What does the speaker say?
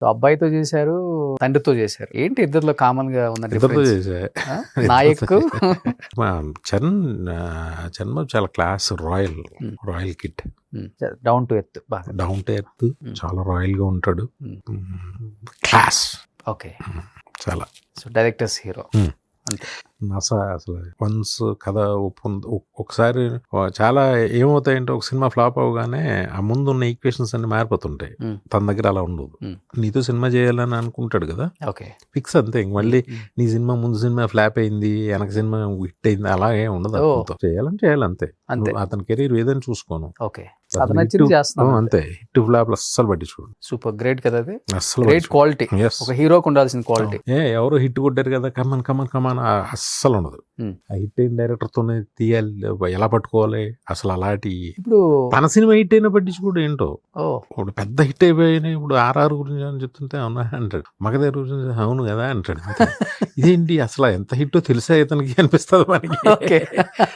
So అబ్బాయితో చేశారు, తండ్రితో చేశారు. ఏంటి ఇద్దరిలో కామన్ గా ఉన్న ఇద్దరితో difference? చేసా. ఆ? నాయక్ మా చరణ్ చాలా class, royal kid, down to earth బాగా. డౌన్ టు ఎర్త్, చాలా రాయల్ గా ఉంటాడు, Hmm. క్లాస్ ఓకే, చాలా. So directors hero Hmm. అంతే. అసలు వన్స్ కథ ఒకసారి చాలా ఏమవుతాయంటే, ఒక సినిమా ఫ్లాప్ అవగానే ఆ ముందు ఉన్న ఈక్వేషన్స్ అన్ని మారిపోతుంటాయి. Hmm. తన దగ్గర అలా ఉండదు. Hmm. నీతో సినిమా చేయాలని అనుకుంటాడు కదా, ఓకే. ఫిక్స్ అంతే. ఇంక మళ్ళీ నీ సినిమా ముందు సినిమా ఫ్లాప్ అయింది, వెనక సినిమా హిట్ అయింది, అలాగే ఉండదు. ఓ. అతనితో చేయాలంతే. అంతే. అతని కెరీర్ ఏదైనా చూసుకోను, ఓకే, అది నచ్చింది చేస్తున్నాం అంతే. హిట్ ఫ్లాప్ అస్సలు పట్టించుకోడు. సూపర్ గ్రేట్ కదా అది. అస్సలు గ్రేట్ క్వాలిటీ, Yes. ఒక హీరోకి ఉండాల్సిన క్వాలిటీ. ఎవరో హిట్ కొట్టారు కదా, కమన్ అస్సలు ఉండదు. Hmm. ఆ హిట్ అయిన డైరెక్టర్ తోనే తీయాలి, ఎలా పట్టుకోవాలి అసలు. అలాంటి ఇప్పుడు తన సినిమా హిట్ అయినా పట్టించుకోడు ఏంటో. ఓ ఇప్పుడు పెద్ద హిట్ అయిపోయినాయి, ఇప్పుడు ఆర్ఆర్ గురించి అని చెప్తుంటే అవునా అంటాడు, మగధీర గురించి అవును కదా అంటాడు. అంతే. ఇదేంటి అసలు ఎంత హిట్టో తెలుసా ఇతనికి అనిపిస్తుంది మనకి. ఓకే.